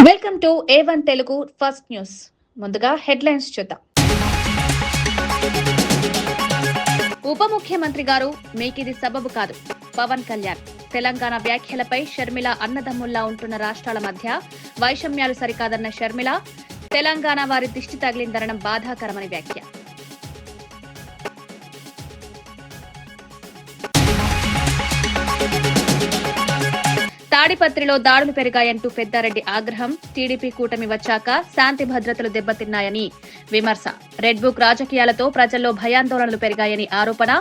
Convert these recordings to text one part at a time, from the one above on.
Welcome to A1 Telugu first news. ముందుగా headlines చూద్దాం. ఉప ముఖ్యమంత్రి గారు మీకిది సబబు కాదు. పవన్ కళ్యాణ్ తెలంగాణ వ్యాఖ్యలపై షర్మిల అన్నదమ్ముల్లా ఉంటున్న రాష్ట్రాల మధ్య వైషమ్యాలు సరికాదన్న షర్మిల, తెలంగాణ వారి దిష్టి తగిలిందనడం బాధాకరమని వ్యాఖ్య. తాడిపత్రిలో దాడులు పెరిగాయంటూ పెద్దారెడ్డి ఆగ్రహం. టీడీపీ కూటమి వచ్చాక శాంతి భద్రతలు దెబ్బతిన్నాయని విమర్శ. రెడ్ బుక్ రాజకీయాలతో ప్రజల్లో భయాందోళనలు పెరిగాయని ఆరోపణ.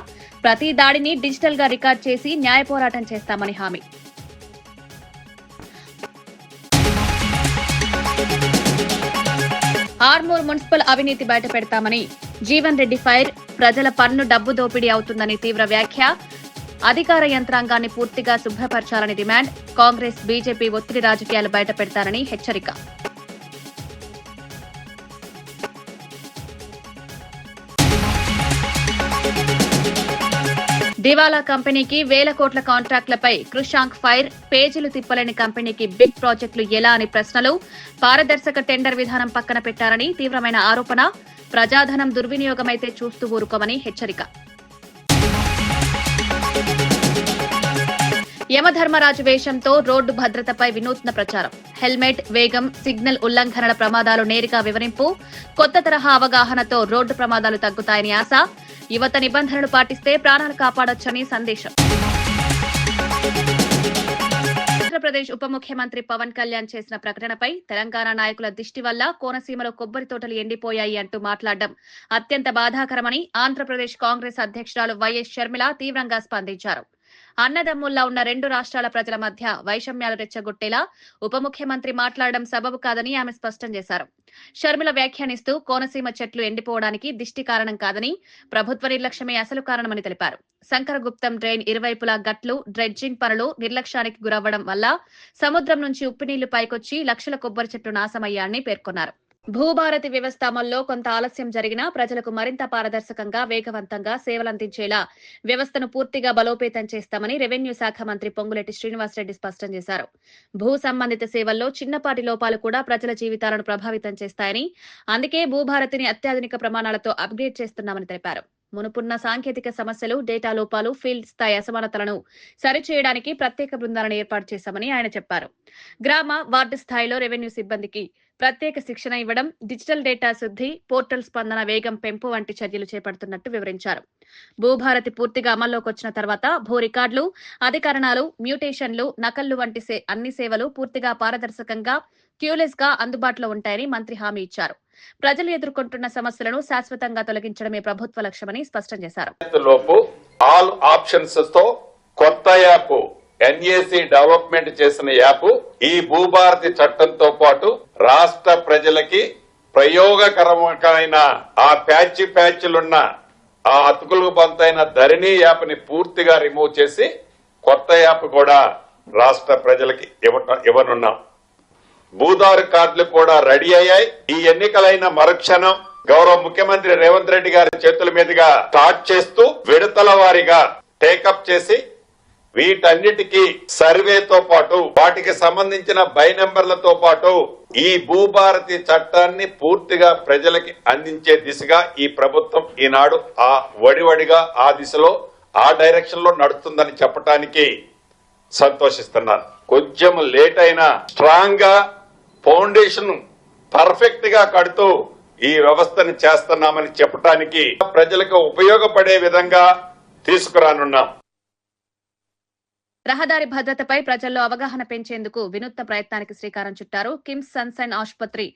ప్రతి దాడిని డిజిటల్ గా రికార్డ్ చేసి న్యాయ పోరాటం చేస్తామని హామీ. ఆర్మూర్ మున్సిపల్ అవినీతి బయటపెడతామని జీవన్ రెడ్డి ఫైర్. ప్రజల పన్ను డబ్బు దోపిడీ అవుతుందని తీవ్ర వ్యాఖ్య. అధికార యంత్రాంగాన్ని పూర్తిగా శుభ్రపరచాలని డిమాండ్. కాంగ్రెస్ బీజేపీ ఒత్తిడి రాజకీయాలు బయటపెడతారని హెచ్చరిక. దివాలా కంపెనీకి వేల కోట్ల కాంట్రాక్టులపై కృషాంక్ ఫైర్. పేజీలు తిప్పలేని కంపెనీకి బిగ్ ప్రాజెక్టులు ఎలా అని ప్రశ్నలు. పారదర్శక టెండర్ విధానం పక్కన పెట్టారని తీవ్రమైన ఆరోపణ. ప్రజాధనం దుర్వినియోగమైతే చూస్తూ ఊరుకోమని హెచ్చరిక. యమధర్మరాజు వేషంతో రోడ్డు భద్రతపై వినూత్న ప్రచారం. హెల్మెట్, వేగం, సిగ్నల్ ఉల్లంఘనల ప్రమాదాలు నేరుగా వివరింపు. కొత్త తరహా అవగాహనతో రోడ్డు ప్రమాదాలు తగ్గుతాయని ఆశ. యువత నిబంధనలు పాటిస్తే ప్రాణాలు కాపాడొచ్చని సందేశం. ఆంధ్రప్రదేశ్ ఉప ముఖ్యమంత్రి పవన్ కళ్యాణ్ చేసిన ప్రకటనపై తెలంగాణ నాయకుల దిష్టి వల్ల కోనసీమలో కొబ్బరి తోటలు ఎండిపోయాయి అంటూ మాట్లాడడం అత్యంత బాధాకరమని ఆంధ్రప్రదేశ్ కాంగ్రెస్ అధ్యక్షురాలు వైఎస్ షర్మిల తీవ్రంగా స్పందించారు. అన్నదమ్ముల్లా ఉన్న రెండు రాష్ట్రాల ప్రజల మధ్య వైషమ్యాలు రెచ్చగొట్టేలా ఉప ముఖ్యమంత్రి మాట్లాడడం సబబు కాదని ఆమె స్పష్టం చేశారు. షర్మిల వ్యాఖ్యానిస్తూ కోనసీమ చెట్లు ఎండిపోవడానికి దిష్టి కారణం కాదని, ప్రభుత్వ నిర్లక్ష్యమే అసలు కారణమని తెలిపారు. శంకరగుప్తం డ్రైన్ ఇరువైపులా గట్లు, డ్రెడ్జింగ్ పనులు నిర్లక్ష్యానికి గురవ్వడం వల్ల సముద్రం నుంచి ఉప్పునీళ్లు పైకొచ్చి లక్షల కొబ్బరి చెట్లు నాశమయ్యాయని పేర్కొన్నారు. భూభారతి వ్యవస్థ అమల్లో కొంత ఆలస్యం జరిగినా ప్రజలకు మరింత పారదర్శకంగా, వేగవంతంగా సేవలందించేలా వ్యవస్థను పూర్తిగా బలోపేతం చేస్తామని రెవెన్యూ శాఖ మంత్రి పొంగులేటి శ్రీనివాసరెడ్డి స్పష్టం చేశారు. భూ సంబంధిత సేవల్లో చిన్నపాటి లోపాలు కూడా ప్రజల జీవితాలను ప్రభావితం చేస్తాయని, అందుకే భూభారతిని అత్యాధునిక ప్రమాణాలతో అప్గ్రేడ్ చేస్తున్నామని తెలిపారు. మునుపున్న సాంకేతిక సమస్యలు, డేటా లోపాలు, ఫీల్డ్ స్థాయి అసమానతలను సరిచేయడానికి ప్రత్యేక బృందాలను ఏర్పాటు చేశామని ఆయన చెప్పారు. గ్రామ, వార్డు స్థాయిలో రెవెన్యూ సిబ్బందికి ప్రత్యేక శిక్షణ ఇవ్వడం, డిజిటల్ డేటా శుద్ధి, పోర్టల్ స్పందన వేగం పెంపు వంటి చర్యలు చేపడుతున్నట్టు వివరించారు. భూభారతి పూర్తిగా అమల్లోకి వచ్చిన తర్వాత భూ రికార్డులు, అధికరణాలు, మ్యూటేషన్లు, నకళ్లు వంటి అన్ని సేవలు పూర్తిగా పారదర్శకంగా, క్యూలెస్ గా అందుబాటులో ఉంటాయని మంత్రి హామీ ఇచ్చారు. ప్రజలు ఎదుర్కొంటున్న సమస్యలను శాశ్వతంగా తొలగించడమే ప్రభుత్వ లక్ష్యమని స్పష్టం చేశారు. ఆల్ ఆప్షన్స్ తో కొత్త యాప్ ఎన్ఏసీ డెవలప్మెంట్ చేసిన యాప్ ఈ భూభారతి చట్టంతో పాటు రాష్ట్ర ప్రజలకి ప్రయోగకరమైన ఆ ప్యాచ్లున్న ఆ అతుకులకు బంతైన ధరణి యాప్ ని పూర్తిగా రిమూవ్ చేసి కొత్త యాప్ కూడా రాష్ట్ర ప్రజలకి ఇవ్వనున్నాం. భూదారు కార్డులు కూడా రెడీ అయ్యాయి. ఈ ఎన్నికలైన మరుక్షణం గౌరవ ముఖ్యమంత్రి రేవంత్ రెడ్డి గారి చేతుల మీదుగా స్టార్ట్ చేస్తూ విడతల వారీగా టేకప్ చేసి వీటన్నిటికీ సర్వేతో పాటు వాటికి సంబంధించిన బై నెంబర్లతో పాటు ఈ భూభారతి చట్టాన్ని పూర్తిగా ప్రజలకి అందించే దిశగా ఈ ప్రభుత్వం ఈనాడు ఆ వడివడిగా ఆ దిశలో ఆ డైరెక్షన్ లో నడుస్తుందని చెప్పడానికి సంతోషిస్తున్నాను. కొంచెం లేట్ అయినా స్ట్రాంగ్ గా ఫౌండేషన్ పర్ఫెక్ట్ గా కడుతూ ఈ వ్యవస్థను చేస్తున్నామని చెప్పడానికి ప్రజలకు ఉపయోగపడే విధంగా తీసుకురానున్నాం. రహదారి భద్రతపై ప్రజల్లో అవగాహన పెంచేందుకు వినూత్న ప్రయత్నానికి శ్రీకారం చుట్టారు కిమ్స్ సన్షైన్ ఆసుపత్రి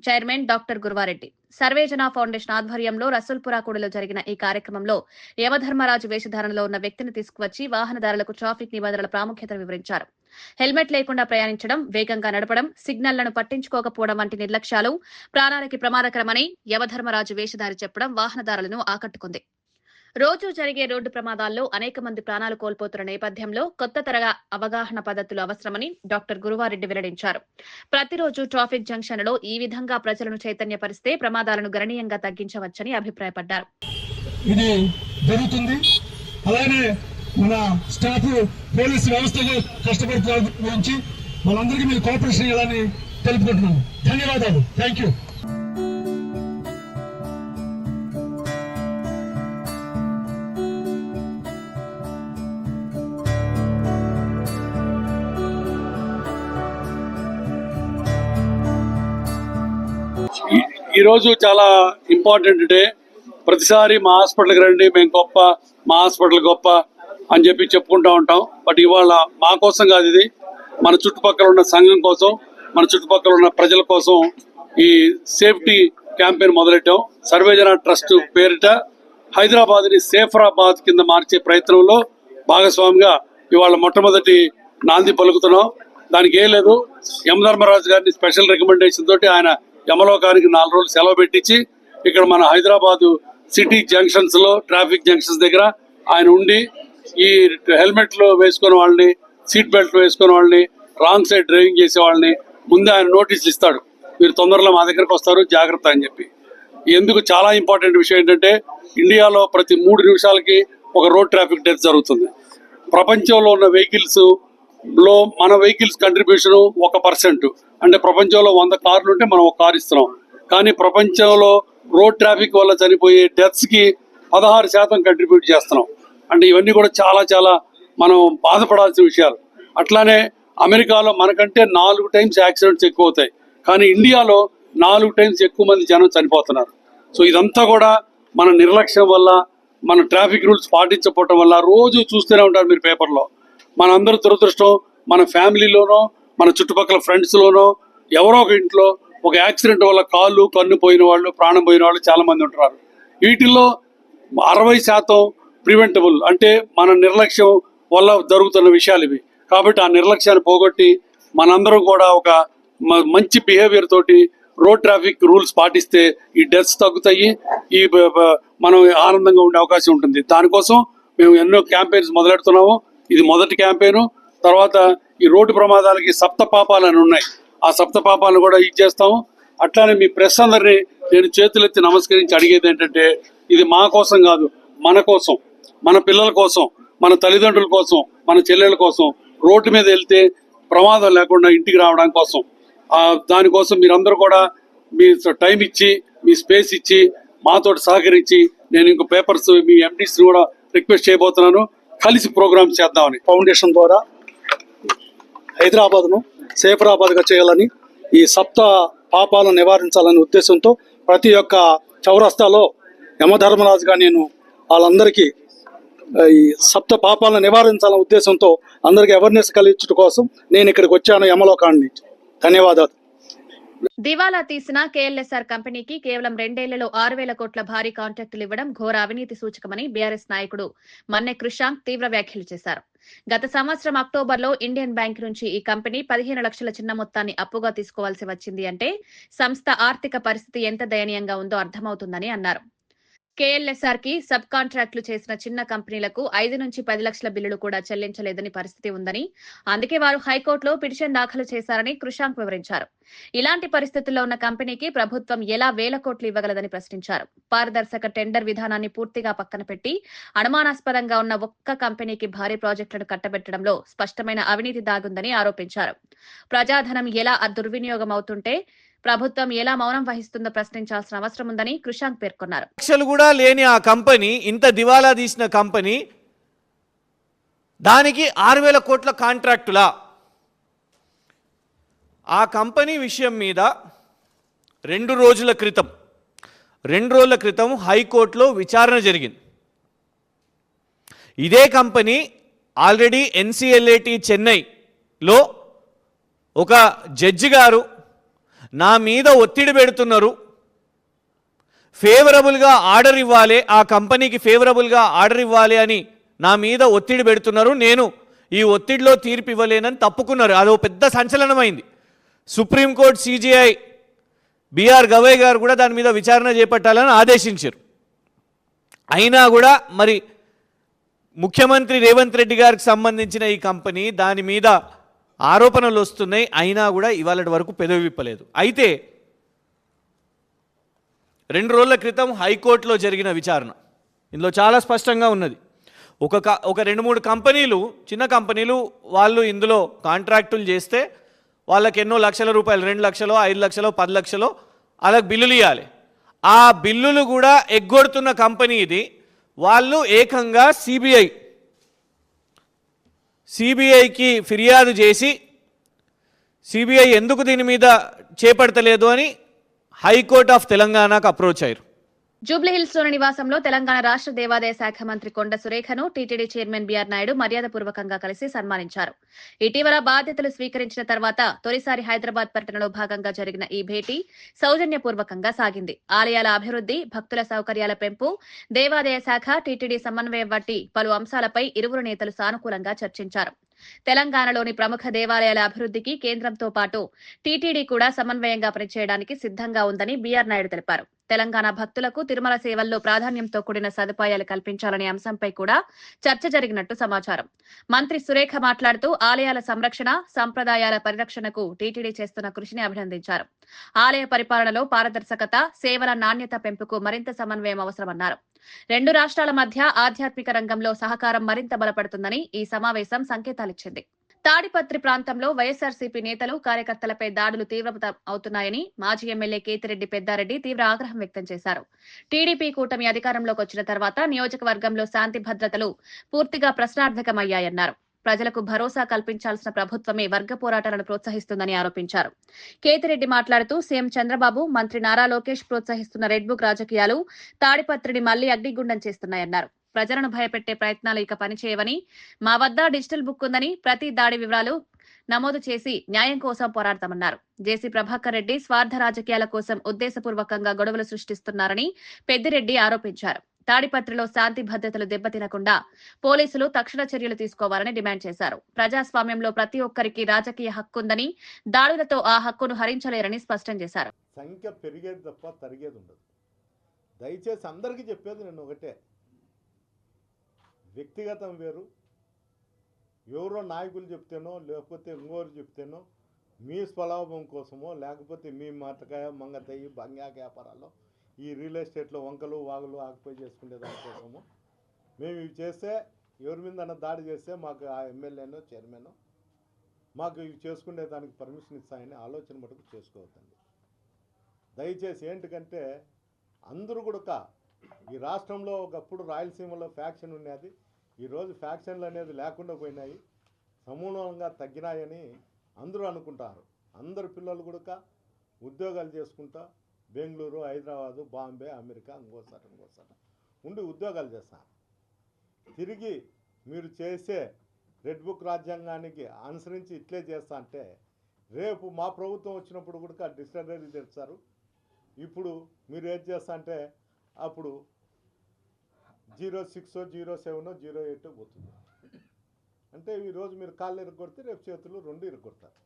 చైర్మన్ డాక్టర్ గురువారెడ్డి. సర్వేజన ఫౌండేషన్ ఆధ్వర్యంలో రసూల్పురాకూడలో జరిగిన ఈ కార్యక్రమంలో యమధర్మరాజు వేషధారణలో ఉన్న వ్యక్తిని తీసుకువచ్చి వాహనదారులకు ట్రాఫిక్ నిబంధనల ప్రాముఖ్యతను వివరించారు. హెల్మెట్ లేకుండా ప్రయాణించడం, వేగంగా నడపడం, సిగ్నల్లను పట్టించుకోకపోవడం వంటి నిర్లక్ష్యాలు ప్రాణాలకి ప్రమాదకరమని యమధర్మరాజు వేషధారి చెప్పడం వాహనదారులను ఆకట్టుకుంది. రోజు జరిగే రోడ్డు ప్రమాదాల్లో అనేక మంది ప్రాణాలు కోల్పోతున్న నేపథ్యంలో కొత్త తరహా అవగాహన పద్ధతులు అవసరమని డాక్టర్ గురువారెడ్డి వెల్లడించారు. ప్రతిరోజు ట్రాఫిక్ జంక్షన్లలో ఈ విధంగా ప్రజలను చైతన్యపరిస్తే ప్రమాదాలను గణనీయంగా తగ్గించవచ్చని అభిప్రాయపడ్డారు. ఇది జరుగుతుంది. అలాగే మన స్టాఫ్ పోలీసు వ్యవస్థలో కష్టపడుతున్న గురించి వాళ్ళందరికీ మీరు కోఆపరేషన్ ఇవ్వాలని తెలుపుకుంటున్నాను. ధన్యవాదాలు. Thank you. ఈరోజు చాలా ఇంపార్టెంట్ డే. ప్రతిసారి మా హాస్పిటల్కి రండి, మేము గొప్ప, మా హాస్పిటల్ గొప్ప అని చెప్పి చెప్పుకుంటూ ఉంటాం. బట్ ఇవాళ మా కోసం కాదు, ఇది మన చుట్టుపక్కల ఉన్న సంఘం కోసం, మన చుట్టుపక్కల ఉన్న ప్రజల కోసం ఈ సేఫ్టీ క్యాంపెయిన్ మొదలెట్టాం. సర్వేజన ట్రస్ట్ పేరిట హైదరాబాద్ని సేఫరాబాద్ కింద మార్చే ప్రయత్నంలో భాగస్వామిగా ఇవాళ మొట్టమొదటి నాంది పలుకుతున్నాం. దానికి ఏం లేదు, యమధర్మరాజు గారిని స్పెషల్ రికమెండేషన్ తోటి ఆయన యమలోకానికి 4 రోజులు సెలవు పెట్టించి ఇక్కడ మన హైదరాబాదు సిటీ జంక్షన్స్ లో, ట్రాఫిక్ జంక్షన్స్ దగ్గర ఆయన ఉండి ఈ హెల్మెట్లు వేసుకునే వాళ్ళని, సీట్ బెల్ట్ వేసుకునే వాళ్ళని, రాంగ్ సైడ్ డ్రైవింగ్ చేసే వాళ్ళని ముందే ఆయన నోటీసులు ఇస్తాడు, మీరు తొందరలో మా దగ్గరకు వస్తారు, జాగ్రత్త అని చెప్పి. ఎందుకు చాలా ఇంపార్టెంట్ విషయం ఏంటంటే ఇండియాలో ప్రతి 3 నిమిషాలకి ఒక రోడ్ ట్రాఫిక్ డెత్ జరుగుతుంది. ప్రపంచంలో ఉన్న వెహికల్స్ లో మన వెహికల్స్ కంట్రిబ్యూషన్ 1%. అంటే ప్రపంచంలో 100 కార్లు ఉంటే మనం 1 కారు ఇస్తున్నాం. కానీ ప్రపంచంలో రోడ్ ట్రాఫిక్ వల్ల చనిపోయే డెత్స్ కి 16% కంట్రిబ్యూట్ చేస్తున్నాం. అంటే ఇవన్నీ కూడా చాలా చాలా మనం బాధపడాల్సిన విషయాలు. అట్లానే అమెరికాలో మనకంటే 4 టైమ్స్ యాక్సిడెంట్స్ ఎక్కువ అవుతాయి, కానీ ఇండియాలో 4 టైమ్స్ ఎక్కువ మంది జనం చనిపోతున్నారు. సో ఇదంతా కూడా మన నిర్లక్ష్యం వల్ల, మన ట్రాఫిక్ రూల్స్ పాటించకపోవటం వల్ల. రోజు చూస్తూనే ఉంటారు మీరు పేపర్లో. మనందరూ దురదృష్టం, మన ఫ్యామిలీలోనో, మన చుట్టుపక్కల ఫ్రెండ్స్లోనో ఎవరో ఒక ఇంట్లో ఒక యాక్సిడెంట్ వల్ల కాళ్ళు, కన్ను పోయిన వాళ్ళు, ప్రాణం పోయిన వాళ్ళు చాలా మంది ఉంటున్నారు. వీటిల్లో 60% ప్రివెంటబుల్, అంటే మన నిర్లక్ష్యం వల్ల జరుగుతున్న విషయాలు ఇవి. కాబట్టి ఆ నిర్లక్ష్యాన్ని పోగొట్టి మనందరం కూడా ఒక మంచి బిహేవియర్ తోటి రోడ్ ట్రాఫిక్ రూల్స్ పాటిస్తే ఈ డెత్స్ తగ్గుతాయి, ఈ మనం ఆనందంగా ఉండే అవకాశం ఉంటుంది. దానికోసం మేము ఎన్నో క్యాంపెయిన్స్ మొదలెడుతున్నాము. ఇది మొదటి క్యాంపెయిన్. తర్వాత ఈ రోడ్డు ప్రమాదాలకి 7 పాపాలు అని ఉన్నాయి, ఆ 7 పాపాలను కూడా ఇచ్చేస్తాము. అట్లానే మీ ప్రెస్ అందరినీ నేను చేతులెత్తి నమస్కరించి అడిగేది ఏంటంటే, ఇది మా కోసం కాదు, మన కోసం, మన పిల్లల కోసం, మన తల్లిదండ్రుల కోసం, మన చెల్లెల కోసం, రోడ్డు మీద వెళ్తే ప్రమాదం లేకుండా ఇంటికి రావడం కోసం. దానికోసం మీరందరూ కూడా మీ టైం ఇచ్చి, మీ స్పేస్ ఇచ్చి, మాతోటి సహకరించి, నేను ఇంకో పేపర్స్ మీ ఎండీస్ కూడా రిక్వెస్ట్ చేయబోతున్నాను, కలిసి ప్రోగ్రామ్స్ చేద్దామని. ఫౌండేషన్ ద్వారా హైదరాబాద్ను సేఫరాబాద్గా చేయాలని, ఈ 7 పాపాలను నివారించాలనే ఉద్దేశంతో ప్రతి ఒక్క చౌరస్తాలో యమధర్మరాజుగా నేను వాళ్ళందరికీ ఈ 7 పాపాలను నివారించాలనే ఉద్దేశంతో అందరికీ అవేర్నెస్ కలిగించడం కోసం నేను ఇక్కడికి వచ్చాను, యమలోకాన్ని. ధన్యవాదాలు. దివాలా తీసిన కేఎల్ఎస్ఆర్ కంపెనీకి కేవలం 2 ఏళ్లలో 6,000 కోట్ల భారీ కాంట్రాక్టులు ఇవ్వడం ఘోర అవినీతి సూచకమని బీఆర్ఎస్ నాయకుడు మన్నె కృషాంక్ తీవ్ర వ్యాఖ్యలు చేశారు. గత సంవత్సరం అక్టోబర్లో ఇండియన్ బ్యాంక్ నుంచి ఈ కంపెనీ 15 లక్షల చిన్న మొత్తాన్ని అప్పుగా తీసుకోవాల్సి వచ్చింది అంటే సంస్థ ఆర్థిక పరిస్థితి ఎంత దయనీయంగా ఉందో అర్థమవుతుందని అన్నారు. కేఎల్ఎస్ఆర్ కి సబ్ కాంట్రాక్టులు చేసిన చిన్న కంపెనీలకు 5 నుంచి 10 లక్షల బిల్లులు కూడా చెల్లించలేదని పరిస్థితి ఉందని, అందుకే వారు హైకోర్టులో పిటిషన్ దాఖలు చేశారని కృషాంక్ వివరించారు. ఇలాంటి పరిస్థితుల్లో ఉన్న కంపెనీకి ప్రభుత్వం ఎలా 1,000 కోట్లు ఇవ్వగలదని ప్రశ్నించారు. పారదర్శక టెండర్ విధానాన్ని పూర్తిగా పక్కన పెట్టి అనుమానాస్పదంగా ఉన్న ఒక్క కంపెనీకి భారీ ప్రాజెక్టులను కట్టబెట్టడంలో స్పష్టమైన అవినీతి దాగుందని ఆరోపించారు. ప్రజాధనం ఎలా దుర్వినియోగం అవుతుంటే ప్రభుత్వం ఎలా మౌనం వహిస్తుందో ప్రశ్నించాల్సిన అవసరం ఉందని కృషాంక్ పేర్కొన్నారు. లక్షలు కూడా లేని ఆ కంపెనీ, ఇంత దివాలా తీసిన కంపెనీ, దానికి 6,000 కోట్ల కాంట్రాక్టులా? ఆ కంపెనీ విషయం మీద 2 రోజుల క్రితం హైకోర్టులో విచారణ జరిగింది. ఇదే కంపెనీ ఆల్రెడీ NCLAT చెన్నైలో ఒక జడ్జి గారు నా మీద ఒత్తిడి పెడుతున్నారు, ఫేవరబుల్గా ఆర్డర్ ఇవ్వాలి, ఆ కంపెనీకి ఫేవరబుల్గా ఆర్డర్ ఇవ్వాలి అని నా మీద ఒత్తిడి పెడుతున్నారు, నేను ఈ ఒత్తిడిలో తీర్పు ఇవ్వలేనని తప్పుకున్నారు. అదో పెద్ద సంచలనమైంది. సుప్రీంకోర్టు CJI BR గవై గారు కూడా దాని మీద విచారణ చేపట్టాలని ఆదేశించారు. అయినా కూడా మరి ముఖ్యమంత్రి రేవంత్ రెడ్డి గారికి సంబంధించిన ఈ కంపెనీ, దాని మీద ఆరోపణలు వస్తున్నాయి, అయినా కూడా ఇవాళ వరకు పెదవి విప్పలేదు. అయితే 2 రోజుల క్రితం హైకోర్టులో జరిగిన విచారణ ఇందులో చాలా స్పష్టంగా ఉన్నది. ఒక 2-3 కంపెనీలు, చిన్న కంపెనీలు, వాళ్ళు ఇందులో కాంట్రాక్టులు చేస్తే వాళ్ళకి ఎన్నో లక్షల రూపాయలు, 2 లక్షలు, 5 లక్షలు, 10 లక్షలు వాళ్ళకి బిల్లులు ఇవ్వాలి. ఆ బిల్లులు కూడా ఎగ్గొడుతున్న కంపెనీ ఇది. వాళ్ళు ఏకంగా సిబిఐకి ఫిర్యాదు చేసి సిబిఐ ఎందుకు దీని మీద చేపడతలేదు అని హైకోర్ట్ ఆఫ్ తెలంగాణకు అప్రోచ్ అయ్యారు. జూబ్లీహిల్స్ లోని నివాసంలో తెలంగాణ రాష్ట్ర దేవాదాయ శాఖ మంత్రి కొండ సురేఖను టీటీడీ చైర్మన్ బీఆర్ నాయుడు మర్యాదపూర్వకంగా కలిసి సన్మానించారు. ఇటీవల బాధ్యతలు స్వీకరించిన తర్వాత తొలిసారి హైదరాబాద్ పర్యటనలో భాగంగా జరిగిన ఈ భేటీ సౌజన్యపూర్వకంగా సాగింది. ఆలయాల అభివృద్ధి, భక్తుల సౌకర్యాల పెంపు, దేవాదాయ శాఖ, టీటీడీ సమన్వయం వంటి పలు అంశాలపై ఇరువురు నేతలు సానుకూలంగా చర్చించారు. తెలంగాణలోని ప్రముఖ దేవాలయాల అభివృద్ధికి కేంద్రంతో పాటు టీటీడీ కూడా సమన్వయంగా పనిచేయడానికి సిద్ధంగా ఉందని బీఆర్ నాయుడు తెలిపారు. తెలంగాణ భక్తులకు తిరుమల సేవల్లో ప్రాధాన్యంతో కూడిన సదుపాయాలు కల్పించాలనే అంశంపై కూడా చర్చ జరిగినట్టు సమాచారం. మంత్రి సురేఖ మాట్లాడుతూ ఆలయాల సంరక్షణ, సంప్రదాయాల పరిరక్షణకు టీటీడీ చేస్తున్న కృషిని అభినందించారు. ఆలయ పరిపాలనలో పారదర్శకత, సేవల నాణ్యత పెంపుకు మరింత సమన్వయం అవసరమన్నారు. 2 రాష్ట్రాల మధ్య ఆధ్యాత్మిక రంగంలో సహకారం మరింత బలపడుతుందని ఈ సమావేశం సంకేతాలిచ్చింది. తాడిపత్రి ప్రాంతంలో వైఎస్ఆర్సీపీ నేతలు, కార్యకర్తలపై దాడులు తీవ్రతరం అవుతున్నాయని మాజీ ఎమ్మెల్యే కేతిరెడ్డి పెద్దారెడ్డి తీవ్ర ఆగ్రహం వ్యక్తం చేశారు. టీడీపీ కూటమి అధికారంలోకి వచ్చిన తర్వాత నియోజకవర్గంలో శాంతి భద్రతలు పూర్తిగా ప్రశ్నార్థకమయ్యాయన్నారు. ప్రజలకు భరోసా కల్పించాల్సిన ప్రభుత్వమే వర్గ పోరాటాలను ప్రోత్సహిస్తుందని ఆరోపించారు. కేతిరెడ్డి మాట్లాడుతూ సీఎం చంద్రబాబు, మంత్రి నారా లోకేష్ ప్రోత్సహిస్తున్న రెడ్ బుక్ రాజకీయాలు తాడిపత్రిని మళ్లీ అగ్నిగుండం చేస్తున్నాయన్నారు. ప్రజలను భయపెట్టే ప్రయత్నాలు ఇక పనిచేయవని, మా వద్ద డిజిటల్ బుక్ ఉందని, ప్రతి దాడి వివరాలు నమోదు చేసి న్యాయం కోసం పోరాడతామన్నారు. జేసీ ప్రభాకర్ రెడ్డి స్వార్థ రాజకీయాల కోసం ఉద్దేశపూర్వకంగా గొడవలు సృష్టిస్తున్నారని పెద్దిరెడ్డి ఆరోపించారు. తాడిపత్రిలో శాంతి భద్రతలు దెబ్బతినకుండా పోలీసులు తక్షణ చర్యలు తీసుకోవాలని డిమాండ్ చేశారు. ప్రజాస్వామ్యంలో ప్రతి ఒక్కరికి రాజకీయ హక్కుందని, దాడులతో ఆ హక్కును హరించలేరని స్పష్టం చేశారు. సంఖ్య పెరిగేది తప్ప తరిగేది ఉండదు. దయచేసి అందరికీ చెప్పేది నేను ఒకటే, వ్యక్తిగతం వేరు, ఎవరో నాయకులు చెప్తేనో లేకపోతే ఇంకోరు చెప్తేనో మీ స్వలాభం కోసమో లేకపోతే మీ మాటకాయ మంగతయ్యి బంగాక వ్యాపారాల్లో ఈ రియల్ ఎస్టేట్లో వంకలు వాగులు ఆక్యుపై చేసుకునే దానికోసము మేము ఇవి చేస్తే ఎవరి మీద దాడి చేస్తే మాకు ఆ ఎమ్మెల్యేనో చైర్మన్ మాకు ఇవి చేసుకునే దానికి పర్మిషన్ ఇస్తాయని ఆలోచన మటుకు చేసుకోవద్దండి. దయచేసి ఏంటికంటే అందరూ కూడా ఈ రాష్ట్రంలో ఒకప్పుడు రాయలసీమలో ఫ్యాక్షన్ ఉన్నది, ఈరోజు ఫ్యాక్షన్లు అనేది లేకుండా పోయినాయి, సమూలంగా తగ్గినాయని అందరూ అనుకుంటారు. అందరు పిల్లలు కూడా ఉద్యోగాలు చేసుకుంటా బెంగళూరు, హైదరాబాదు, బాంబే, అమెరికా ఇంకోసారి ఉండి ఉద్యోగాలు చేస్తారు. తిరిగి మీరు చేసే రెడ్ బుక్ రాజ్యాంగానికి అనుసరించి ఇట్లే చేస్తా అంటే రేపు మా ప్రభుత్వం వచ్చినప్పుడు కూడా డిస్టలరీ తెస్తారు. ఇప్పుడు మీరు ఏం చేస్తా అంటే అప్పుడు 06, 07, 08 పోతుంది. అంటే ఈరోజు మీరు కాళ్ళు ఇరగొడితే రేపు చేతులు 2 ఇరగొడతారు.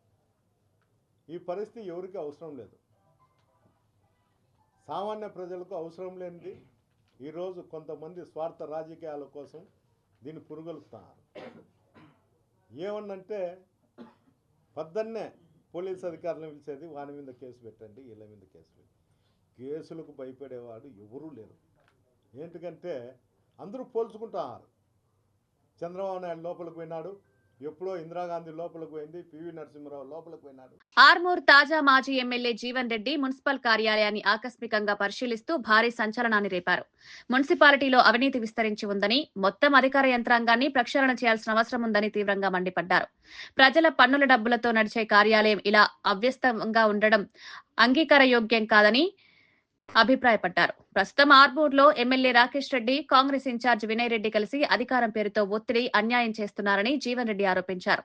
ఈ పరిస్థితి ఎవరికి అవసరం లేదు. సామాన్య ప్రజలకు అవసరం లేనిది ఈరోజు కొంతమంది స్వార్థ రాజకీయాల కోసం దీన్ని పురుగొలుపుతున్నారు. ఏమన్నంటే పొద్దున్నే పోలీస్ అధికారులను పిలిచేది, వాని మీద కేసు పెట్టండి, వీళ్ళ మీద కేసు పెట్టండి. కేసులకు భయపడేవాడు ఎవరూ లేరు. ఏంటికంటే అందరూ పోల్చుకుంటున్నారు. చంద్రబాబు నాయుడు లోపలికి పోయినాడు, ఎప్పుడో ఇందిరాగాంధీ లోపలికి పోయింది, పివి నరసింహరావు లోపలికి పోయినాడు. ఆర్మూర్ తాజా మాజీ ఎమ్మెల్యే జీవన్ రెడ్డి మున్సిపల్ కార్యాలయాన్ని ఆకస్మికంగా పరిశీలిస్తూ భారీ సంచలనాన్ని రేపారు. మున్సిపాలిటీలో అవినీతి విస్తరించి ఉందని, మొత్తం అధికార యంత్రాంగాన్ని ప్రక్షాళన చేయాల్సిన అవసరం ఉందని తీవ్రంగా మండిపడ్డారు. ప్రజల పన్నుల డబ్బులతో నడిచే కార్యాలయం ఇలా అవ్యస్తంగా ఉండడం అంగీకారయోగ్యం కాదని అభిప్రాయపడ్డారు. ప్రస్తుతం ఆర్మూర్లో ఎమ్మెల్యే రాకేష్ రెడ్డి, కాంగ్రెస్ ఇన్ఛార్జ్ వినయ్ రెడ్డి కలిసి అధికారం పేరుతో ఒత్తిడి, అన్యాయం చేస్తున్నారని జీవన్ రెడ్డి ఆరోపించారు.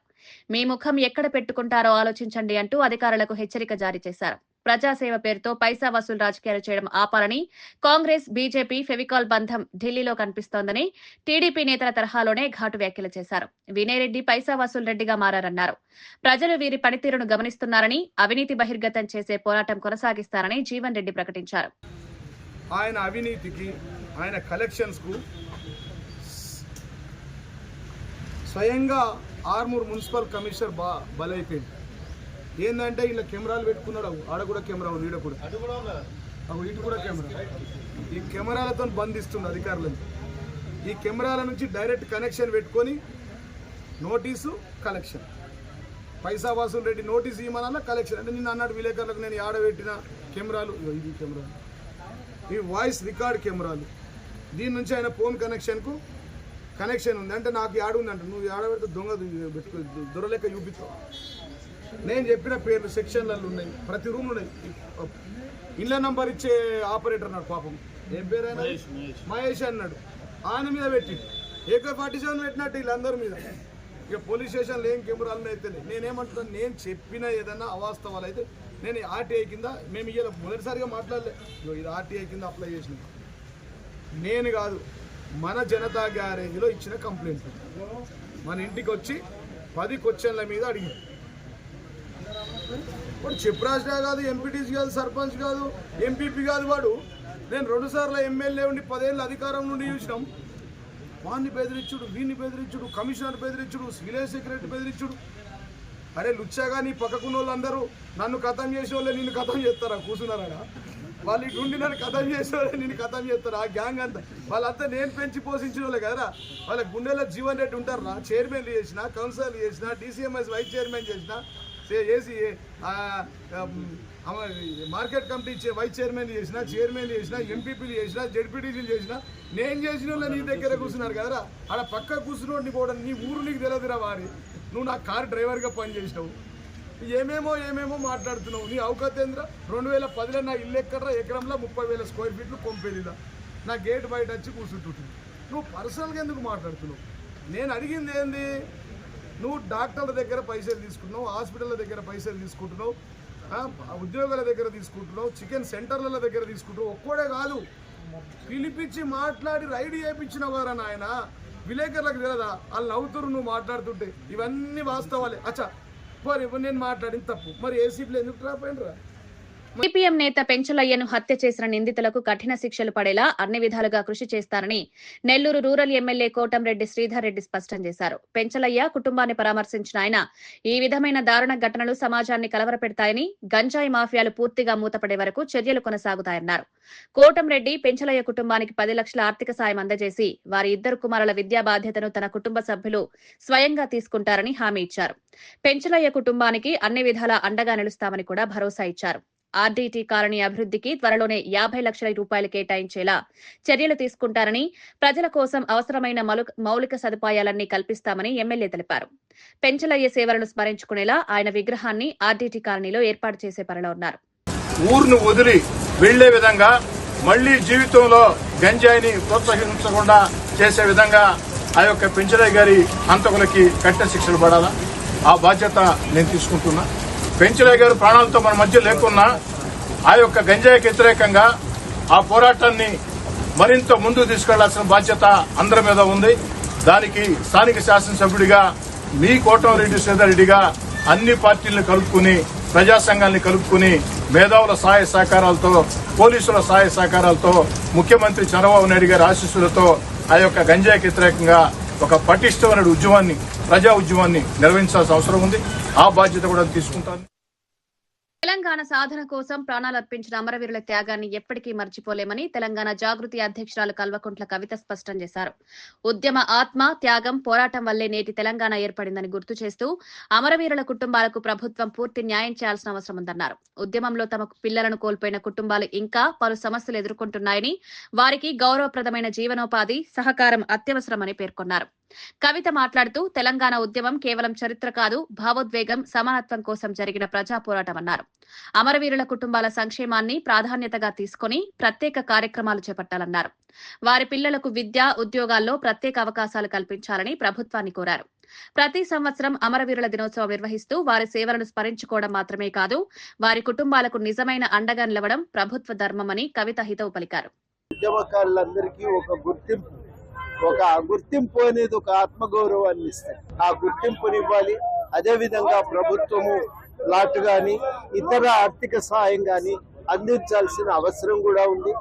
మీ ముఖం ఎక్కడ పెట్టుకుంటారో ఆలోచించండి అంటూ అధికారులకు హెచ్చరిక జారీ చేశారు. ప్రజాసేవ పేరుతో పైసా వసూలు రాజకీయాలు చేయడం ఆపాలని, కాంగ్రెస్, బీజేపీ ఫెవికాల్ బంధం ఢిల్లీలో కనిపిస్తోందని టీడీపీ నేతల తరహాలోనే ఘాటు వ్యాఖ్యలు చేశారు. వినయ్ రెడ్డి పైసా వసూలు రెడ్డిగా మారారన్నారు. ప్రజలు వీరి పనితీరును గమనిస్తున్నారని, అవినీతి బహిర్గతం చేసే పోరాటం కొనసాగిస్తారని జీవన్ రెడ్డి ప్రకటించారు. ఆయన అవినీతికి, ఆయన కలెక్షన్స్కు స్వయంగా ఆర్మూర్ మున్సిపల్ కమిషనర్ బలైపోయింది. ఏంటంటే ఇలా కెమెరాలు పెట్టుకున్నాడు, ఆడ కూడా కెమెరా ఉంది, ఈడ కూడా ఇటు కూడా కెమెరా. ఈ కెమెరాలతో బంధిస్తుంది అధికారులను. ఈ కెమెరాల నుంచి డైరెక్ట్ కనెక్షన్ పెట్టుకొని నోటీసు, కలెక్షన్. పైసా వసూలు రెడ్డి నోటీస్ ఇవ్వమన్నా కలెక్షన్ అంటే నిన్న అన్నాడు విలేకరులకు నేను ఆడబెట్టిన కెమెరాలు, ఇది కెమెరా, ఈ వాయిస్ రికార్డ్ కెమెరాలు, దీని నుంచి ఆయన ఫోన్ కనెక్షన్ ఉంది అంటే నాకు యాడ్ ఉందంట, నువ్వు ఆడబెడితే దొంగ పెట్టుకో దొరలేక చూపిస్తావు. నేను చెప్పిన పేర్లు సెక్షన్లలో ఉన్నాయి, ప్రతి రూమ్ ఉన్నాయి. ఇళ్ళ నంబర్ ఇచ్చే ఆపరేటర్ అన్నాడు పాపం, ఏం పేరైనా మహేష్ అన్నాడు, ఆయన మీద పెట్టి AK-47 పెట్టినట్టు వీళ్ళందరి మీద. ఇక పోలీస్ స్టేషన్లో ఏం కెమెరాలు అయితే నేనేమంటున్నాను, నేను చెప్పిన ఏదన్నా అవాస్తవాలు అయితే నేను RTI కింద, మేము ఇవాళ మొదటిసారిగా మాట్లాడలే, ఇది RTI కింద అప్లై చేసిన నేను కాదు, మన జనతా గ్యారేజ్లో ఇచ్చిన కంప్లైంట్. మన ఇంటికి వచ్చి 10 క్వశ్చన్ల మీద అడిగి, వాడు చెప్పురాజా కాదు, ఎంపీటీసీ కాదు, సర్పంచ్ కాదు, ఎంపీపీ కాదు, వాడు నేను 2 సార్లు ఎమ్మెల్యే ఉండి 10 ఏళ్ళ అధికారం నుండి చూసినాం. వాడిని బెదిరించుడు, వీడిని బెదిరించుడు, కమిషనర్ బెదిరించుడు, విలేజ్ సెక్రటరీ బెదిరించుడు. అరే లుచ్చాగా నీ పక్కకున్న వాళ్ళందరూ నన్ను కథం చేసే వాళ్ళే నిన్ను కథం చేస్తారా? కూర్చున్నారా వాళ్ళు ఇటు ఉండి నన్ను కథం చేసే వాళ్ళే నిన్ను కథం చేస్తారా? ఆ గ్యాంగ్ అంతా వాళ్ళంతా నేను పెంచి పోషించిన వాళ్ళే కదరా. వాళ్ళ గుండెలో జీవన్ రెడ్డి ఉంటారా? చైర్మన్లు చేసిన, కౌన్సిలర్లు చేసిన, DCMS వైస్ చైర్మన్ చేసిన, చేసి మార్కెట్ కమిటీ వైస్ చైర్మన్ చేసిన, చైర్మన్లు చేసిన, ఎంపీపీలు చేసిన, జడ్పీటీసీలు చేసిన, నేను చేసిన వాళ్ళు నీ దగ్గర కూర్చున్నారు కదరా. ఆడ పక్క కూర్చున్నోడిని కూడా నీ ఊరు నీకు తెలియదురా వారి, నువ్వు నా కార్ డ్రైవర్గా పనిచేసినావు, ఏమేమో మాట్లాడుతున్నావు. నీ అవకతేంద్ర 2010లో నా ఇల్లు ఎక్కడరా, ఎకరంలో 30,000 స్క్వేర్ ఫీట్లు కొంపెలిదా, నా గేట్ బయట వచ్చి కూర్చుంటుంటుంది. నువ్వు పర్సనల్గా ఎందుకు మాట్లాడుతున్నావు? నేను అడిగింది ఏంది, నువ్వు డాక్టర్ల దగ్గర పైసలు తీసుకుంటున్నావు, హాస్పిటల్ల దగ్గర పైసలు తీసుకుంటున్నావు, ఉద్యోగాల దగ్గర తీసుకుంటున్నావు, చికెన్ సెంటర్ల దగ్గర తీసుకుంటున్నావు. ఒక్కడే కాదు, పిలిపించి మాట్లాడి రైడ్ చేయించిన వారా నాయన. విలేకరులకు తెలియదా? వాళ్ళు నవ్వుతురు నువ్వు మాట్లాడుతుంటే. ఇవన్నీ వాస్తవాలే. అచ్చా మరి నేను మాట్లాడింది తప్పు, మరి ఏసీపీలు ఎందుకు రాపోయినరా? సిపిఎం నేత పెంచలయ్యను హత్య చేసిన నిందితులకు కఠిన శిక్షలు పడేలా అన్ని విధాలుగా కృషి చేస్తారని నెల్లూరు రూరల్ ఎమ్మెల్యే కోటంరెడ్డి శ్రీధర్ రెడ్డి స్పష్టం చేశారు. పెంచలయ్య కుటుంబాన్ని పరామర్శించిన ఆయన ఈ విధమైన దారుణ ఘటనలు సమాజాన్ని కలవరపెడతాయని, గంజాయి మాఫియాలు పూర్తిగా మూతపడే వరకు చర్యలు కొనసాగుతాయన్నారు. కోటంరెడ్డి పెంచలయ్య కుటుంబానికి 10 లక్షల ఆర్థిక సాయం అందజేసి వారి 2 కుమారుల విద్యా బాధ్యతను తన కుటుంబ సభ్యులు స్వయంగా తీసుకుంటారని హామీ ఇచ్చారు. పెంచలయ్య కుటుంబానికి అన్ని విధాలా అండగా నిలుస్తామని కూడా భరోసా ఇచ్చారు. RDT కాలనీ అభివృద్ధికి త్వరలోనే 50 లక్షల రూపాయలు కేటాయించేలా చర్యలు తీసుకుంటారని, ప్రజల కోసం అవసరమైన మౌలిక సదుపాయాలన్నీ కల్పిస్తామని ఎమ్మెల్యే తెలిపారు. పెంచలయ్య సేవలను స్మరించుకునేలా ఆయన విగ్రహాన్ని RDT కాలనీలో ఏర్పాటు చేసే పనిలో ఉన్నారు. ఊరును వదిలి వెళ్లే విధంగా, మళ్లీ జీవితంలో గంజాయిని ప్రోత్సహించకుండా చేసే విధంగా ఆ యొక్క పెంచలయ్య గారి హంతకులకి కఠిన శిక్షలు పడాలా, ఆ బాధ్యత నేను తీసుకుంటున్నా. పెంచలయ్య గారు ప్రాణాలతో మన మధ్య లేకున్నా ఆ యొక్క గంజాయికి వ్యతిరేకంగా ఆ పోరాటాన్ని మరింత ముందుకు తీసుకెళ్లాల్సిన బాధ్యత అందరి మీద ఉంది. దానికి స్థానిక శాసనసభ్యుడిగా మీ కోటంరెడ్డి శ్రీధర్ రెడ్డిగా అన్ని పార్టీలను కలుపుకుని, ప్రజా సంఘాన్ని కలుపుకుని, మేధావుల సహాయ సహకారాలతో, పోలీసుల సహాయ సహకారాలతో, ముఖ్యమంత్రి చంద్రబాబు నాయుడు గారి ఆశీస్సులతో ఆ యొక్క గంజాయికి వ్యతిరేకంగా ఒక పటిష్టమైన ఉద్యమాన్ని, ప్రజా ఉద్యమాన్ని నిర్వహించాల్సిన అవసరం ఉంది. ఆ బాధ్యత కూడా తీసుకుంటాను. తెలంగాణ సాధన కోసం ప్రాణాలర్పించిన అమరవీరుల త్యాగాన్ని ఎప్పటికీ మర్చిపోలేమని తెలంగాణ జాగృతి అధ్యక్షురాలు కల్వకుంట్ల కవిత స్పష్టం చేశారు. ఉద్యమ ఆత్మ, త్యాగం, పోరాటం వల్లే నేటి తెలంగాణ ఏర్పడిందని గుర్తు చేస్తూ అమరవీరుల కుటుంబాలకు ప్రభుత్వం పూర్తి న్యాయం చేయాల్సిన అవసరం ఉందన్నారు. ఉద్యమంలో తమ పిల్లలను కోల్పోయిన కుటుంబాలు ఇంకా పలు సమస్యలు ఎదుర్కొంటున్నాయని, వారికి గౌరవప్రదమైన జీవనోపాధి, సహకారం అత్యవసరమని పేర్కొన్నారు. కవిత మాట్లాడుతూ తెలంగాణ ఉద్యమం కేవలం చరిత్ర కాదు, భావోద్వేగం, సమానత్వం కోసం జరిగిన ప్రజా పోరాటమన్నారు. అమరవీరుల కుటుంబాల సంక్షేమాన్ని ప్రాధాన్యతగా తీసుకుని ప్రత్యేక కార్యక్రమాలు చేపట్టాలన్నారు. వారి పిల్లలకు విద్య, ఉద్యోగాల్లో ప్రత్యేక అవకాశాలు కల్పించాలని ప్రభుత్వాన్ని కోరారు. ప్రతి సంవత్సరం అమరవీరుల దినోత్సవం నిర్వహిస్తూ వారి సేవలను స్మరించుకోవడం మాత్రమే కాదు, వారి కుటుంబాలకు నిజమైన అండగా నిలవడం ప్రభుత్వ ధర్మమని కవిత హితవు పలికారు. ఉద్యమకారులందరికీ ఒక గుర్తింపు అనేది ఒక ఆత్మగౌరవాన్ని ఇస్తుంది. ఆ గుర్తింపునివ్వాలి. అదేవిధంగా ప్రభుత్వము ప్లాట్ గాని ఇతర ఆర్థిక సహాయం గాని అందించాల్సిన అవసరం కూడా ఉంది.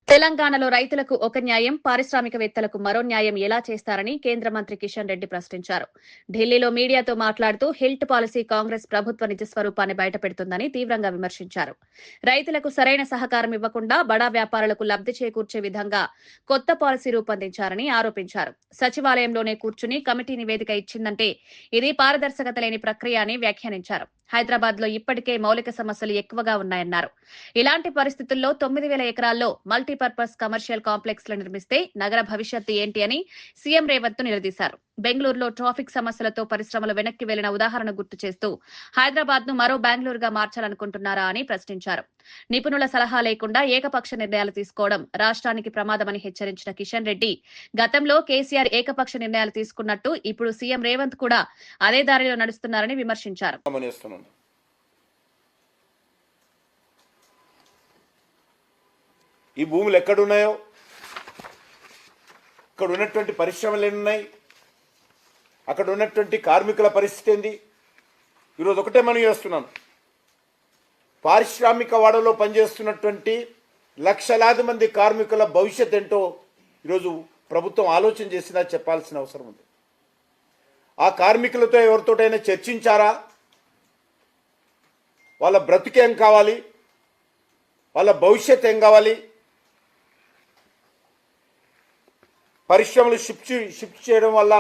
తెలంగాణలో రైతులకు ఒక న్యాయం, పారిశ్రామికవేత్తలకు మరో న్యాయం ఎలా చేస్తారని కేంద్ర మంత్రి కిషన్ రెడ్డి ప్రశ్నించారు. ఢిల్లీలో మీడియాతో మాట్లాడుతూ హిల్ట్ పాలసీ కాంగ్రెస్ ప్రభుత్వ నిజస్వరూపాన్ని బయటపెడుతుందని తీవ్రంగా విమర్శించారు. రైతులకు సరైన సహకారం ఇవ్వకుండా బడా వ్యాపారులకు లబ్ధి చేకూర్చే విధంగా కొత్త పాలసీ రూపొందించారని ఆరోపించారు. సచివాలయంలోనే కూర్చుని కమిటీ నివేదిక ఇచ్చిందంటే ఇది పారదర్శకత లేని ప్రక్రియ అని వ్యాఖ్యానించారు. హైదరాబాద్ లో ఇప్పటికే మౌలిక సమస్యలు ఎక్కువగా ఉన్నాయన్నారు. ఇలాంటి పరిస్థితుల్లో 9,000 ఎకరాల్లో మల్టీపర్పస్ కమర్షియల్ కాంప్లెక్స్ లు నిర్మిస్తే నగర భవిష్యత్తు ఏంటి అని సీఎం రేవంత్ నిలదీశారు. బెంగళూరులో ట్రాఫిక్ సమస్యలతో పరిశ్రమలు వెనక్కి వెళ్లిన ఉదాహరణ గుర్తు చేస్తూ హైదరాబాద్ ను మరో బెంగళూరుగా మార్చాలనుకుంటున్నారా అని ప్రశ్నించారు. నిపుణుల సలహా లేకుండా ఏకపక్ష నిర్ణయాలు తీసుకోవడం రాష్ట్రానికి ప్రమాదమని హెచ్చరించిన కిషన్ రెడ్డి గతంలో కేసీఆర్ ఏకపక్ష నిర్ణయాలు తీసుకున్నట్టు ఇప్పుడు సీఎం రేవంత్ కూడా అదే దారిలో నడుస్తున్నారని విమర్శించారు. ఈ భూములు ఎక్కడున్నాయో, ఇక్కడ ఉన్నటువంటి పరిశ్రమలు ఎన్నున్నాయి, అక్కడ ఉన్నటువంటి కార్మికుల పరిస్థితి ఏంది? ఈరోజు ఒకటే మనం చేస్తున్నాను, పారిశ్రామిక వాడలో పనిచేస్తున్నటువంటి లక్షలాది మంది కార్మికుల భవిష్యత్ ఏంటో ఈరోజు ప్రభుత్వం ఆలోచన చేసినా చెప్పాల్సిన అవసరం ఉంది. ఆ కార్మికులతో ఎవరితోటైనా చర్చించారా? వాళ్ళ బ్రతుకేం కావాలి, వాళ్ళ భవిష్యత్ ఏం కావాలి, పరిశ్రమలు షిఫ్ట్ చేయడం వల్ల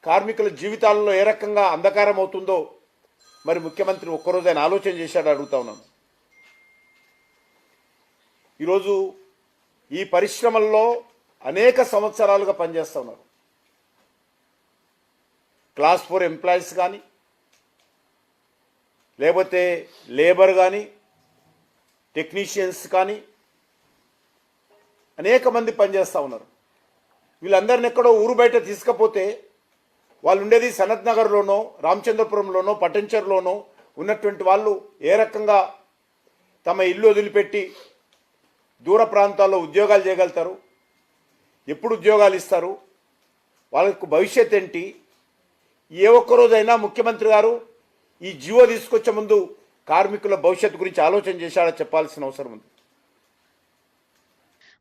కార్మికుల జీవితాలలో ఏ రకంగా అంధకారం అవుతుందో మరి ముఖ్యమంత్రి ఒక్కరోజు ఆయన ఆలోచన చేశాడు అడుగుతా ఉన్నాను. ఈరోజు ఈ పరిశ్రమల్లో అనేక సంవత్సరాలుగా పనిచేస్తూ ఉన్నారు. క్లాస్ 4 ఎంప్లాయీస్ కానీ, లేకపోతే లేబర్ కానీ, టెక్నీషియన్స్ కానీ అనేక మంది పనిచేస్తూ ఉన్నారు. వీళ్ళందరిని ఎక్కడో ఊరు బయట తీసుకపోతే వాళ్ళు ఉండేది సనత్ నగర్లోనో, రామచంద్రపురంలోనో, పట్టంచెరులోనో ఉన్నటువంటి వాళ్ళు ఏ రకంగా తమ ఇల్లు వదిలిపెట్టి దూర ప్రాంతాల్లో ఉద్యోగాలు చేయగలుగుతారు? ఎప్పుడు ఉద్యోగాలు ఇస్తారు? వాళ్ళకు భవిష్యత్ ఏంటి? ఏ ఒక్కరోజైనా ముఖ్యమంత్రి గారు ఈ జీవో తీసుకొచ్చే ముందు కార్మికుల భవిష్యత్తు గురించి ఆలోచన చేశాడో చెప్పాల్సిన అవసరం ఉంది.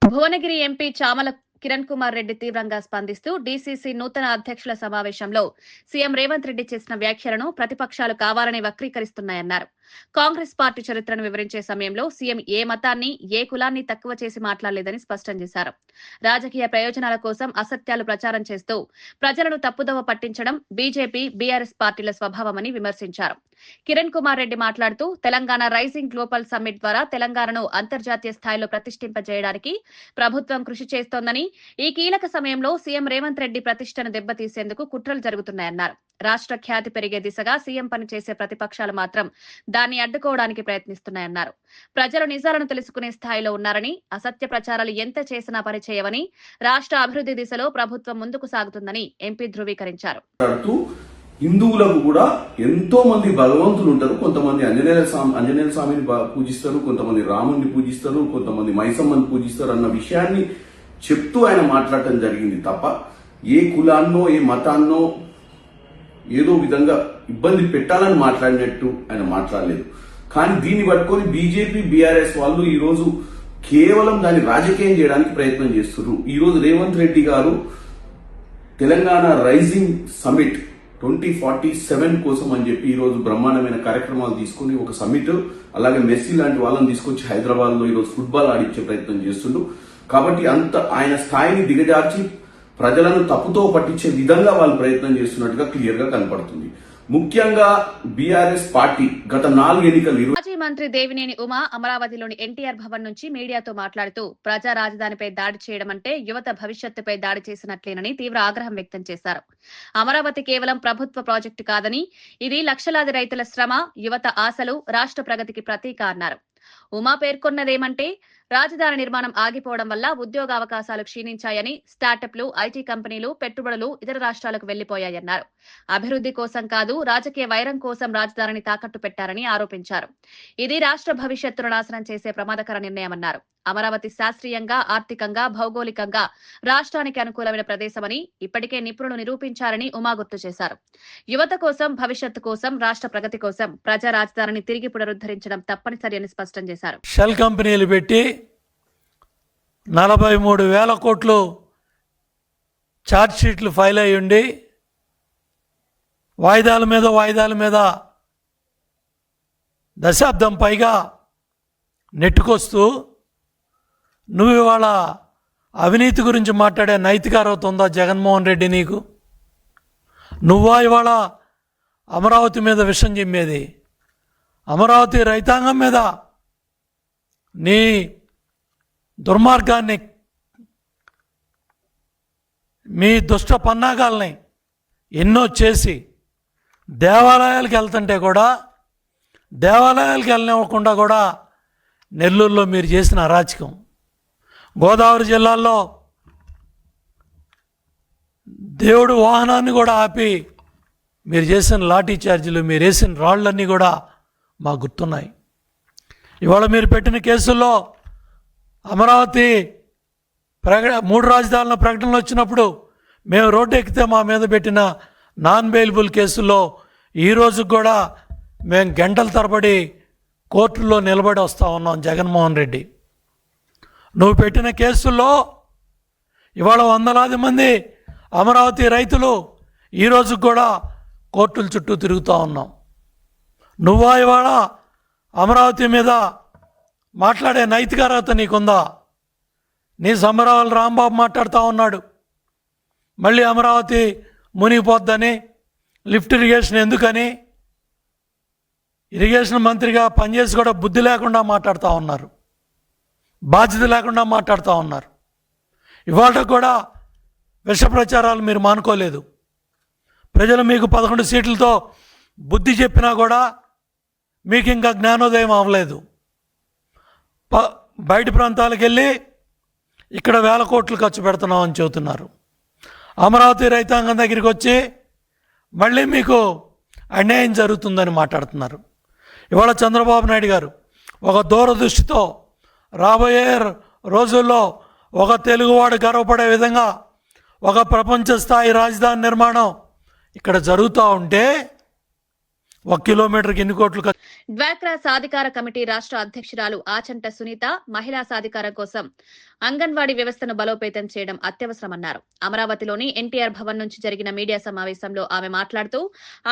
భువనగిరి ఎంపీ చామల కిరణ్ కుమార్ రెడ్డి తీవ్రంగా స్పందిస్తూ డీసీసీ నూతన అధ్యక్షుల సమావేశంలో సీఎం రేవంత్ రెడ్డి చేసిన వ్యాఖ్యలను ప్రతిపక్షాలు కావాలని వక్రీకరిస్తున్నాయన్నారు. కాంగ్రెస్ పార్టీ చరిత్రను వివరించే సమయంలో సీఎం ఏ మతాన్ని, ఏ కులాన్ని తక్కువ చేసి మాట్లాడలేదని స్పష్టం చేశారు. రాజకీయ ప్రయోజనాల కోసం అసత్యాలు ప్రచారం చేస్తూ ప్రజలను తప్పుదోవ పట్టించడం బీజేపీ, బీఆర్ఎస్ పార్టీల స్వభావమని విమర్శించారు. కిరణ్ కుమార్ రెడ్డి మాట్లాడుతూ తెలంగాణ రైజింగ్ గ్లోబల్ సమ్మిట్ ద్వారా తెలంగాణను అంతర్జాతీయ స్థాయిలో ప్రతిష్ఠింపజేయడానికి ప్రభుత్వం కృషి చేస్తోందని, ఈ కీలక సమయంలో సీఎం రేవంత్ రెడ్డి ప్రతిష్టను దెబ్బతీసేందుకు కుట్రలు జరుగుతున్నాయన్నారు. రాష్ట్ర ఖ్యాతి పెరిగే దిశగా సీఎం పనిచేసే ప్రతిపక్షాలు మాత్రం దాన్ని అడ్డుకోవడానికి ప్రయత్నిస్తున్నాయన్నారు. ప్రజలు నిజాలను తెలుసుకునే స్థాయిలో ఉన్నారని, అసత్య ప్రచారాలు ఎంత చేసినా పనిచేయవని, రాష్ట్ర అభివృద్ధి దిశలో ప్రభుత్వం ముందుకు సాగుతుందని ఎంపీ ధృవీకరించారు. హిందువులకు కూడా ఎంతో మంది భగవంతులు ఉంటారు. కొంతమంది ఆంజనేయ స్వామిని పూజిస్తారు, కొంతమంది రాముడిని పూజిస్తారు, కొంతమంది మైసమ్మని పూజిస్తారు అన్న విషయాన్ని చెప్తూ ఆయన మాట్లాడటం జరిగింది తప్ప ఏ కులాన్నో ఏ మతాన్నో ఏదో విధంగా ఇబ్బంది పెట్టాలని మాట్లాడినట్టు ఆయన మాట్లాడలేదు. కానీ దీన్ని పట్టుకొని బీజేపీ, బీఆర్ఎస్ వాళ్ళు ఈ రోజు కేవలం దాన్ని రాజకీయం చేయడానికి ప్రయత్నం చేస్తున్నారు. ఈ రోజు రేవంత్ రెడ్డి గారు తెలంగాణ రైజింగ్ సమిట్ 2047 కోసం అని చెప్పి ఈ రోజు బ్రహ్మాండమైన కార్యక్రమాలు తీసుకుని ఒక సమిట్, అలాగే మెస్సీ లాంటి వాళ్ళని తీసుకొచ్చి హైదరాబాద్ లో ఈ రోజు ఫుట్బాల్ ఆడించే ప్రయత్నం చేస్తుండ్రు. కాబట్టి అంత ఆయన స్థాయిని దిగజార్చి ప్రజలను తప్పుతో పట్టించే విధంగా వాళ్ళు ప్రయత్నం చేస్తున్నట్టుగా క్లియర్ గా కనపడుతుంది. ముఖ్యంగా బీఆర్ఎస్ పార్టీ గత 4 ఎన్నికలు మాజీ మంత్రి దేవినేని ఉమా అమరావతిలోని ఎన్టీఆర్ భవన్ నుంచి మీడియాతో మాట్లాడుతూ ప్రజా రాజధానిపై దాడి చేయడం అంటే యువత భవిష్యత్తుపై దాడి చేసినట్లేనని తీవ్ర ఆగ్రహం వ్యక్తం చేశారు. అమరావతి కేవలం ప్రభుత్వ ప్రాజెక్టు కాదని, ఇది లక్షలాది రైతుల శ్రమ, యువత ఆశలు, రాష్ట్ర ప్రగతికి ప్రతీక అన్నారు. ఉమా పేర్కొన్నదేమంటే రాజధాని నిర్మాణం ఆగిపోవడం వల్ల ఉద్యోగ అవకాశాలు క్షీణించాయని, స్టార్టప్లు, ఐటీ కంపెనీలు, పెట్టుబడులు ఇతర రాష్ట్రాలకు వెళ్లిపోయాయన్నారు. అభివృద్ధి కోసం కాదు, రాజకీయ వైరం కోసం రాజధానిని తాకట్టు పెట్టారని ఆరోపించారు. ఇది రాష్ట్ర భవిష్యత్తును నాశనం చేసే ప్రమాదకర నిర్ణయమన్నారు. అమరావతి శాస్త్రీయంగా, ఆర్థికంగా, భౌగోళికంగా రాష్ట్రానికి అనుకూలమైన ప్రదేశమని ఇప్పటికే నిపుణులు నిరూపించారని ఉమా గుర్తు చేశారు. యువత కోసం, భవిష్యత్తు కోసం, రాష్ట్ర ప్రగతి కోసం ప్రజా రాజధానిని తిరిగి పునరుద్ధరించడం తప్పనిసరి అని స్పష్టం చేశారు. షెల్ కంపెనీలు పెట్టి 43,000 కోట్లు ఛార్జ్ షీట్లు ఫైల్ అయ్యి ఉండి వాయిదాల మీద దశాబ్దం పైగా నెట్టుకొస్తూ నువ్వు ఇవాళ అవినీతి గురించి మాట్లాడే నైతిక అర్హత ఉందా జగన్మోహన్ రెడ్డి నీకు? నువ్వా ఇవాళ అమరావతి మీద విషం చిమ్మేది? అమరావతి రైతాంగం మీద నీ దుర్మార్గాన్ని, మీ దుష్ట పన్నాగాల్ని ఎన్నో చేసి దేవాలయాలకు వెళ్తుంటే కూడా దేవాలయాలకు వెళ్ళనివ్వకుండా కూడా నెల్లూరులో మీరు చేసిన అరాచకం, గోదావరి జిల్లాల్లో దేవుడు వాహనాన్ని కూడా ఆపి మీరు చేసిన లాఠీ చార్జీలు, మీరు వేసిన రాళ్ళన్నీ కూడా మాకు గుర్తున్నాయి. ఇవాళ మీరు పెట్టిన కేసుల్లో అమరావతి 3 రాజధానుల ప్రకటనలు వచ్చినప్పుడు మేము రోడ్డు ఎక్కితే మా మీద పెట్టిన నాన్ బెయిలబుల్ కేసుల్లో ఈరోజు కూడా మేము గంటల తరబడి కోర్టుల్లో నిలబడి వస్తూ ఉన్నాం. జగన్మోహన్ రెడ్డి, నువ్వు పెట్టిన కేసుల్లో ఇవాళ వందలాది మంది అమరావతి రైతులు ఈరోజు కూడా కోర్టుల చుట్టూ తిరుగుతూ ఉన్నాం. నువ్వా ఇవాళ అమరావతి మీద మాట్లాడే నైతిక అర్హత నీకుందా? నీ సంబరాలు రాంబాబు మాట్లాడుతూ ఉన్నాడు, మళ్ళీ అమరావతి మునిగిపోద్దని, లిఫ్ట్ ఇరిగేషన్ ఎందుకని. ఇరిగేషన్ మంత్రిగా పనిచేసి కూడా బుద్ధి లేకుండా మాట్లాడుతూ ఉన్నారు, బాధ్యత లేకుండా మాట్లాడుతూ ఉన్నారు. ఇవాళ కూడా విష ప్రచారాలు మీరు మానుకోలేదు. ప్రజలు మీకు 11 సీట్లతో బుద్ధి చెప్పినా కూడా మీకు ఇంకా జ్ఞానోదయం అవ్వలేదు. బయట ప్రాంతాలకు వెళ్ళి ఇక్కడ 1,000 కోట్లు ఖర్చు పెడుతున్నామని చెబుతున్నారు. అమరావతి రైతాంగం దగ్గరికి వచ్చి మళ్ళీ మీకు అన్యాయం జరుగుతుందని మాట్లాడుతున్నారు. ఇవాళ చంద్రబాబు నాయుడు గారు ఒక దూరదృష్టితో రాబోయే రోజుల్లో ఒక తెలుగువాడు గర్వపడే విధంగా ఒక ప్రపంచ స్థాయి రాజధాని నిర్మాణం ఇక్కడ జరుగుతూ ఉంటే 1 కిలోమీటర్కి ఎన్ని కోట్లు? డ్వాక్రా సాధికార కమిటీ రాష్ట్ర అధ్యక్షురాలు ఆచంట సునీత మహిళా సాధికారం కోసం అంగన్వాడీ వ్యవస్థను బలోపేతం చేయడం అత్యవసరమన్నారు. అమరావతిలోని ఎన్టీఆర్ భవన్ నుంచి జరిగిన మీడియా సమావేశంలో ఆమె మాట్లాడుతూ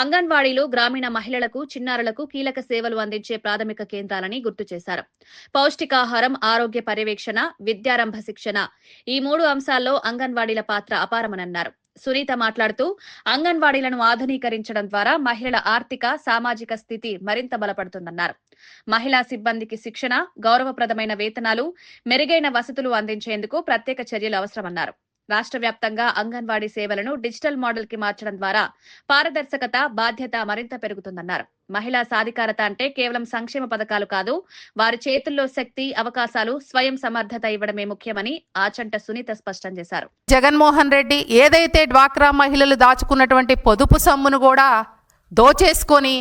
అంగన్వాడీలు గ్రామీణ మహిళలకు, చిన్నారులకు కీలక సేవలు అందించే ప్రాథమిక కేంద్రాలని గుర్తు చేశారు. పౌష్టికాహారం, ఆరోగ్య పర్యవేక్షణ, విద్యారంభ శిక్షణ ఈ 3 అంశాల్లో అంగన్వాడీల పాత్ర అపారమన్నారు. సునీత మాట్లాడుతూ అంగన్వాడీలను ఆధునీకరించడం ద్వారా మహిళల ఆర్థిక, సామాజిక స్థితి మరింత బలపడుతుందన్నారు. మహిళా సిబ్బందికి శిక్షణ, గౌరవప్రదమైన వేతనాలు, మెరుగైన వసతులు అందించేందుకు ప్రత్యేక చర్యలు అవసరమన్నారు. రాష్ట్ర వ్యాప్తంగా అంగన్వాడీ సేవలను డిజిటల్ మోడల్ కి మార్చడం ద్వారా పారదర్శకత, బాధ్యత మరింత పెరుగుతుందన్నారు. మహిళా సాధికారత అంటే కేవలం సంక్షేమ పథకాలు కాదు, వారి చేతుల్లో శక్తి, అవకాశాలు, స్వయం సమర్థత ఇవ్వడమే ముఖ్యమని ఆచంట సునీత స్పష్టం చేశారు. జగన్మోహన్ రెడ్డి ఏదైతే డ్వాక్రా మహిళలు దాచుకున్నటువంటి పొదుపు సొమ్మును కూడా దోచేసుకొని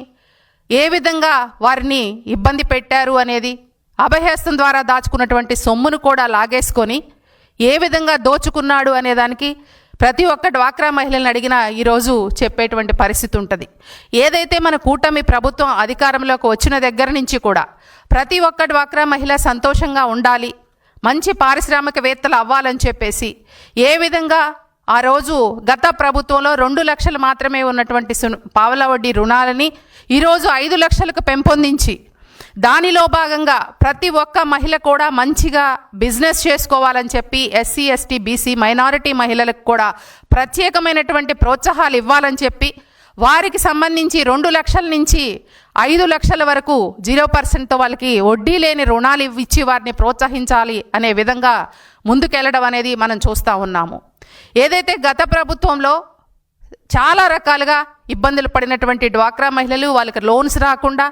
ఏ విధంగా వారిని ఇబ్బంది పెట్టారు అనేది, అభయహస్తం ద్వారా దాచుకున్నటువంటి సొమ్మును కూడా లాగేసుకొని ఏ విధంగా దోచుకున్నాడు అనే దానికి ప్రతి ఒక్క డ్వాక్రా మహిళలను అడిగినా ఈరోజు చెప్పేటువంటి పరిస్థితి ఉంటుంది. ఏదైతే మన కూటమి ప్రభుత్వం అధికారంలోకి వచ్చిన దగ్గర నుంచి కూడా ప్రతి ఒక్క డ్వాక్రా మహిళ సంతోషంగా ఉండాలి, మంచి పారిశ్రామికవేత్తలు అవ్వాలని చెప్పేసి ఏ విధంగా ఆ రోజు గత ప్రభుత్వంలో 2 లక్షలు మాత్రమే ఉన్నటువంటి పావలా వడ్డీ రుణాలని ఈరోజు 5 లక్షలకు పెంపొందించి దానిలో భాగంగా ప్రతి ఒక్క మహిళ కూడా మంచిగా బిజినెస్ చేసుకోవాలని చెప్పి ఎస్సీ, ఎస్టీ, బీసీ, మైనారిటీ మహిళలకు కూడా ప్రత్యేకమైనటువంటి ప్రోత్సాహాలు ఇవ్వాలని చెప్పి వారికి సంబంధించి 2 లక్షల నుంచి 5 లక్షల వరకు 0%తో వాళ్ళకి వడ్డీ లేని రుణాలు ఇచ్చి వారిని ప్రోత్సహించాలి అనే విధంగా ముందుకెళ్ళడం అనేది మనం చూస్తూ ఉన్నాము. ఏదైతే గత ప్రభుత్వంలో చాలా రకాలుగా ఇబ్బందులు పడినటువంటి డ్వాక్రా మహిళలు, వాళ్ళకి లోన్స్ రాకుండా,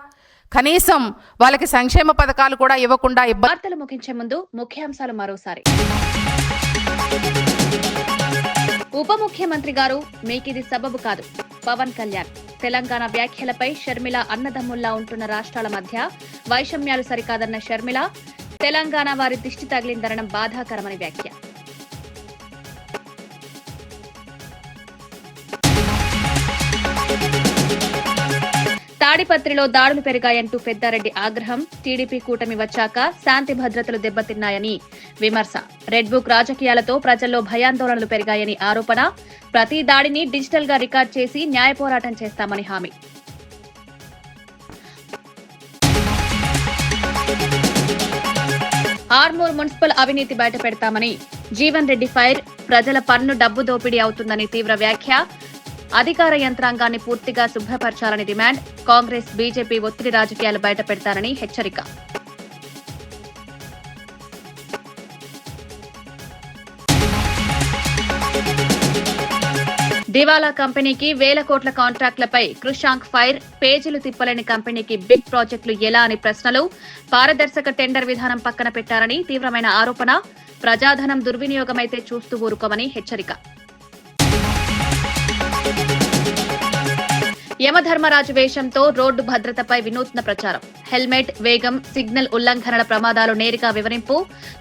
కనీసం వాళ్ళకి సంక్షేమ పథకాలు కూడా ఇవ్వకుండా వార్తలు ముగించే ముందు ముఖ్యాంశాలు మరోసారి. ఉప ముఖ్యమంత్రి గారు మీకిది సబబు కాదు, పవన్ కళ్యాణ్. తెలంగాణ వ్యాఖ్యలపై షర్మిల అన్నదమ్ముల్లా ఉంటున్న రాష్ట్రాల మధ్య వైషమ్యాలు సరికాదన్న షర్మిల, తెలంగాణ వారి దిష్టి తగిలిందనడం బాధాకరమని వ్యాఖ్య. తాడిపత్రిలో దాడులు పెరిగాయంటూ పెద్దారెడ్డి ఆగ్రహం. టీడీపీ కూటమి వచ్చాక శాంతి భద్రతలు దెబ్బతిన్నాయని విమర్శ. రెడ్ బుక్ రాజకీయాలతో ప్రజల్లో భయాందోళనలు పెరిగాయని ఆరోపణ. ప్రతి దాడిని డిజిటల్ గా రికార్డ్ చేసి న్యాయ పోరాటం చేస్తామని హామీ. ఆర్మూర్ మున్సిపల్ అవినీతి బయటపెడతామని జీవన్ రెడ్డి ఫైర్. ప్రజల పన్ను డబ్బు దోపిడీ అవుతుందని తీవ్ర వ్యాఖ్య. అధికార యంత్రాంగాన్ని పూర్తిగా శుభ్రపరచాలని డిమాండ్. కాంగ్రెస్ బీజేపీ ఒత్తిడి రాజకీయాలు బయటపెడతారని హెచ్చరిక. దివాలా కంపెనీకి వేల కోట్ల కాంట్రాక్టులపై కృషాంక్ ఫైర్. పేజీలు తిప్పలేని కంపెనీకి బిగ్ ప్రాజెక్టులు ఎలా అని ప్రశ్నలు. పారదర్శక టెండర్ విధానం పక్కన పెట్టారని తీవ్రమైన ఆరోపణ. ప్రజాధనం దుర్వినియోగమైతే చూస్తూ ఊరుకోమని హెచ్చరిక. యమధర్మరాజు వేషంతో రోడ్డు భద్రతపై వినూత్న ప్రచారం. హెల్మెట్, వేగం, సిగ్నల్ ఉల్లంఘనల ప్రమాదాలు నేరుగా వివరింపు.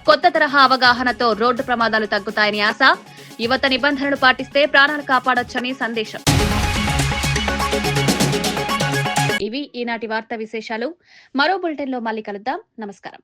కొత్త తరహా అవగాహనతో రోడ్డు ప్రమాదాలు తగ్గుతాయని ఆశ. యువత నిబంధనలు పాటిస్తే ప్రాణాలు కాపాడొచ్చని సందేశం. ఇవి ఈనాటి వార్తా విశేషాలు. మరో బులెటిన్లో మళ్ళీ కలుద్దాం. నమస్కారం.